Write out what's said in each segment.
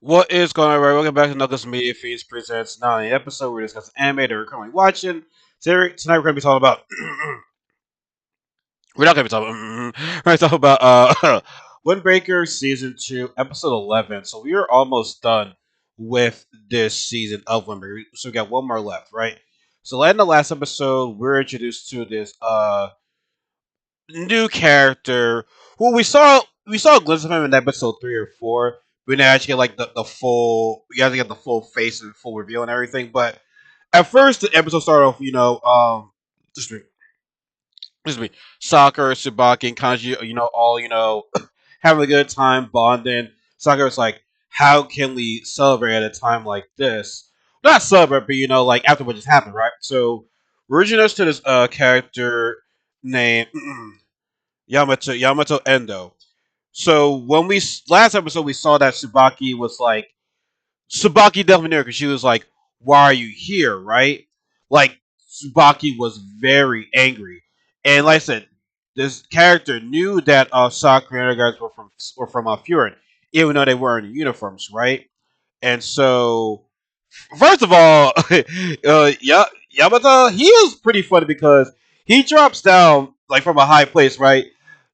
What is going on, everybody? Welcome back to Knuckles Media Fiends presents Nani episode. We're discussing anime that we're currently watching. Tonight we're going to be talking about. We're not going to be talking. We're going to talk about Windbreaker season 2, episode 11. So we are almost done with this season of Windbreaker. So we got one more left, right? So in the last episode, we're introduced to this new character who we saw a glimpse of him in episode 3 or 4. We didn't actually get like the full you have to get the full face and full reveal and everything. But at first the episode started off, just me, excuse me, Sakura, Tsubaki, and Kanji, all having a good time bonding. Sakura was like, how can we celebrate at a time like this? Not celebrate, but like after what just happened, right? So we're introduced to this character named Yamato Endo. So when we last episode we saw that Tsubaki definitely knew because she was like, "Why are you here?" Right? Like Tsubaki was very angry, and like I said, this character knew that Sakura and the guys were from Furin, even though they weren't in uniforms, right? And so, first of all, Yamata, he is pretty funny because he drops down like from a high place, right?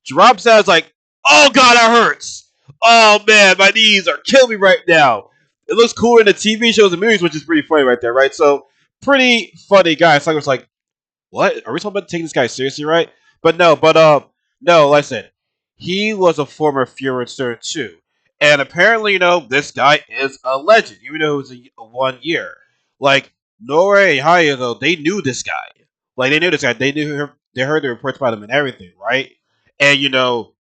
Drops down, is like, oh god, that hurts. Oh man, my knees are killing me right now. It looks cooler in the TV shows and movies, which is pretty funny right there, right? So, pretty funny guy. It's like, what? Are we talking about taking this guy seriously, right? No, like I said, he was a former Fuhrer student too. And apparently, this guy is a legend, even though it was a 1 year. Like, Nore and Hayato, they knew this guy. Like, they knew this guy. They knew him. They heard the reports about him and everything, right? And, yo,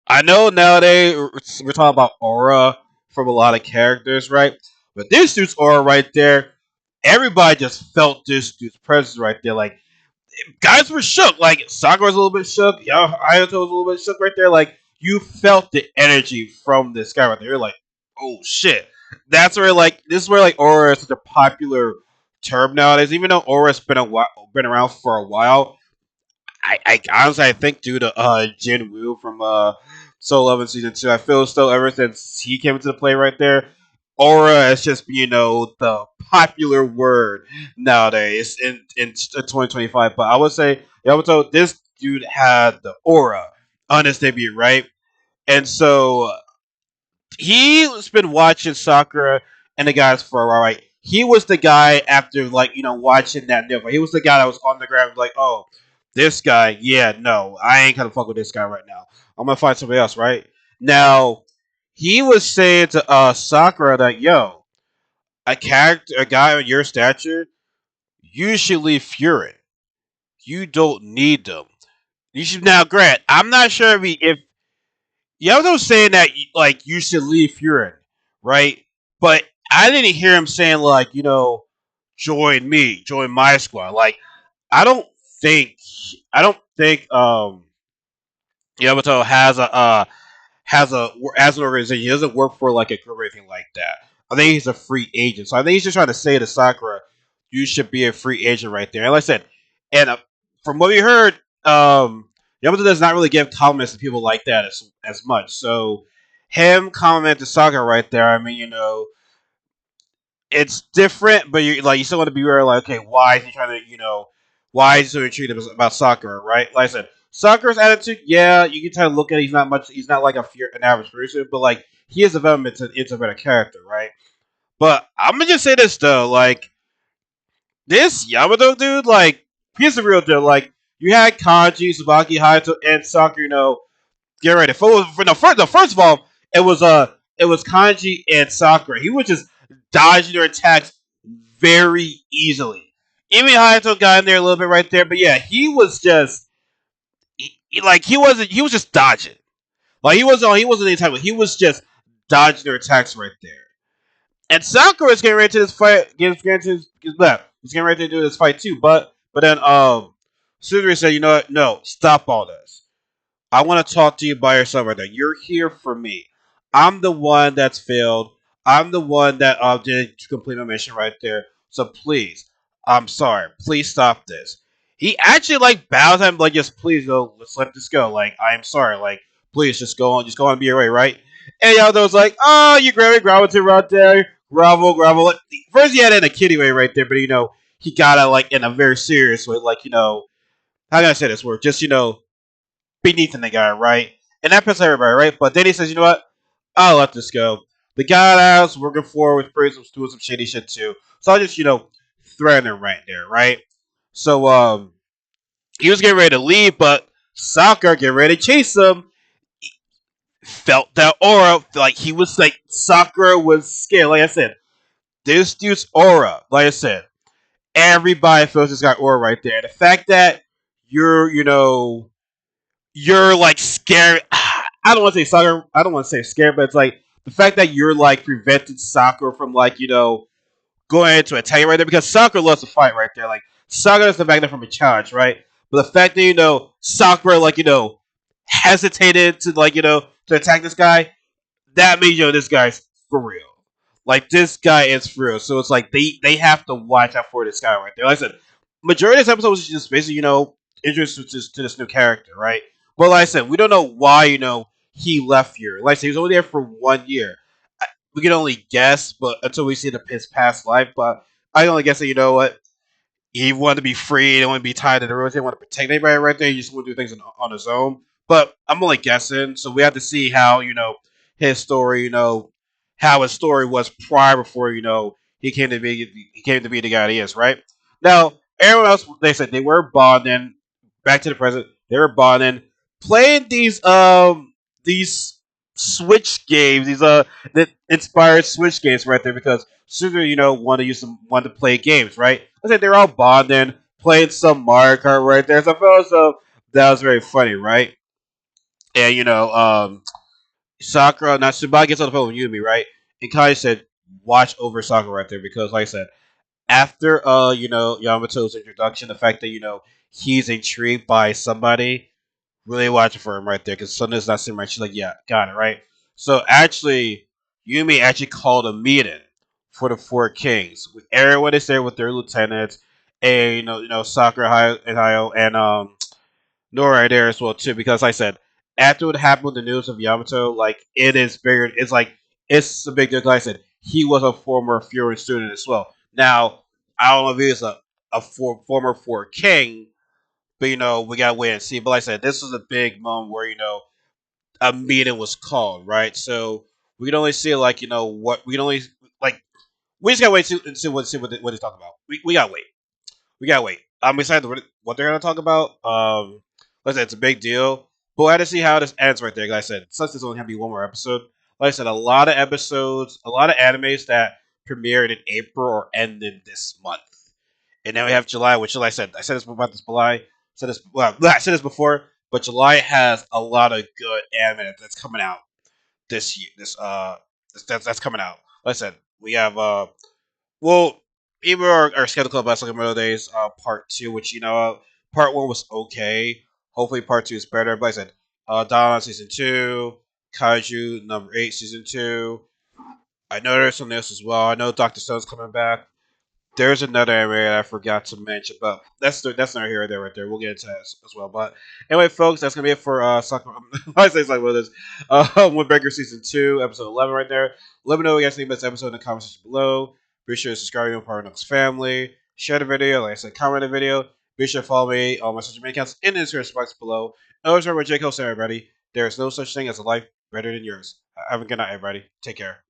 I know nowadays we're talking about aura from a lot of characters, right? But this dude's aura right there, everybody just felt this dude's presence right there. Like, guys were shook. Like, Sakura was a little bit shook. Ayato was a little bit shook right there. Like, you felt the energy from this guy right there. You're like, oh shit. That's where this is where aura is such a popular term nowadays. Even though aura's been around for a while, I honestly I think due to Jin Woo from Soul Love in season 2, I feel still ever since he came into the play right there, aura has just been, the popular word nowadays in 2025. But I would say Yamato, this dude had the aura on his debut, right? And so he's been watching Sakura and the guys for a while, right? He was the guy after watching that video. He was the guy that was on the ground like, oh, this guy, yeah, no, I ain't gonna fuck with this guy right now. I'm gonna find somebody else, right? Now he was saying to Sakura that, yo, a guy on your stature, you should leave Furin. You don't need them. You should now, Grant. I'm not sure if Yamato was saying that you should leave Furin, right? But I didn't hear him saying join me, join my squad. Like, I don't think I don't think Yamato has an organization. He doesn't work for like a group or anything like that. I think he's a free agent. So I think he's just trying to say to Sakura, you should be a free agent right there. And like I said, and from what we heard, Yamato does not really give compliments to people like that as much. So him comment to Sakura right there, I mean, it's different, but you still want to be very like, okay, why is he trying to, why is he so intrigued about Sakura, right? Like I said, Sakura's attitude, yeah, you can kind of look at it, he's not like an average person, but like he is development into a better character, right? But I'm gonna just say this though, like this Yamato dude, like he's the real deal. Like you had Kanji, Tsubaki, Hayato, and Sakura, get ready. First of all, it was Kanji and Sakura. He was just dodging their attacks very easily. Even Hayato got in there a little bit right there, but yeah, he was just he was just dodging. Like he wasn't any type of he was just dodging their attacks right there. And Sakura is getting ready to this fight. He's getting ready to do this fight too. But then Suzuri said, you know what? No, stop all this. I want to talk to you by yourself right now. You're here for me. I'm the one that's failed. I'm the one that didn't complete my mission right there. So please, I'm sorry. Please stop this. He actually bows him just please go. Let's let this go. I'm sorry. Please just go on and be your way, right? And Yamato's like, oh, you gravitate right there, grovel. Like, first he had it in a kiddie way right there, but he got it like in a very serious way, like how can I say this word? Just beneath the guy, right? And that pissed everybody, right? But then he says, you know what? I'll let this go. The guy that I was working for was pretty doing some shady shit too. So I just, threaten him right there, right? So he was getting ready to leave, but Sakura getting ready to chase him. Felt that aura, like he was like Sakura was scared. Like I said, this dude's aura. Like I said, everybody feels this guy aura right there. The fact that you're, you're like scared. I don't want to say Sakura. I don't want to say scared, but it's like the fact that you're like prevented Sakura from like going into a attack right there because Sakura loves to fight right there. Like Sakura doesn't back there from a challenge, right? But the fact that Sakura like hesitated to like to attack this guy, that means this guy's for real. Like this guy is for real. So it's like they have to watch out for this guy right there. Like I said, majority of this episode was just basically introduced to this new character, right? But like I said, we don't know why he left here. Like I said, he was only there for 1 year. We can only guess, but until we see his past life. But I can only guess that what he wanted to be free. He didn't want to be tied to the rules. He didn't want to protect anybody right there. He just want to do things on his own. But I'm only guessing, so we have to see how his story, how his story was prior before he came to be the guy he is. Right now, everyone else they said they were bonding. Back to the present, they were bonding, playing these Switch games, these that inspired Switch games right there because Sugar, want to play games, right? I said they're all bonding, playing some Mario Kart right there. So I felt as though that was very funny, right? And Sakura, now Tsubaki gets on the phone with Yumi, right? And Kai said, "Watch over Sakura right there," because, like I said, after Yamato's introduction, the fact that he's intrigued by somebody, really watching for him right there because Sunda's not sitting right. She's like, yeah, got it right. So actually, Yumi actually called a meeting for the four kings. Everyone is there with their lieutenants, and Sakura, Hayo, and Nora are there as well too. Because like I said, after what happened with the news of Yamato, like it is bigger. It's like it's a big deal. Like I said, he was a former Furin student as well. Now I don't know if he was former four king, but we gotta wait and see. But like I said, this was a big moment where a meeting was called, right? So we can only see like what we can only like we just gotta wait and see what they talk about. We gotta wait. We gotta wait. I'm excited what they're gonna talk about. Like I said, it's a big deal, but we have to see how this ends right there. Like I said, since there's only gonna be one more episode. Like I said, a lot of episodes, a lot of animes that premiered in April or ended this month. And then we have July, which, like I said this about this July. I said this before, but July has a lot of good anime that's coming out this year. That's coming out. Like I said, we have well, even our schedule club last like middle days, part two, which part one was okay. Hopefully, part two is better. But like I said, Dawn season two, Kaiju number 8 season two. I know there's something else as well. I know Doctor Stone's coming back. There's another area I forgot to mention, but that's not here or there right there. We'll get into that as well. But anyway, folks, that's gonna be it for soccer. I say something with this. Windbreaker season 2, episode 11, right there. Let me know what you guys think about this episode in the comment section below. Be sure to subscribe to be part of Knuckles family. Share the video, like I said, comment the video. Be sure to follow me on my social media accounts in the description box below. And always remember, Jake Host, everybody. There is no such thing as a life better than yours. Have a good night, everybody. Take care.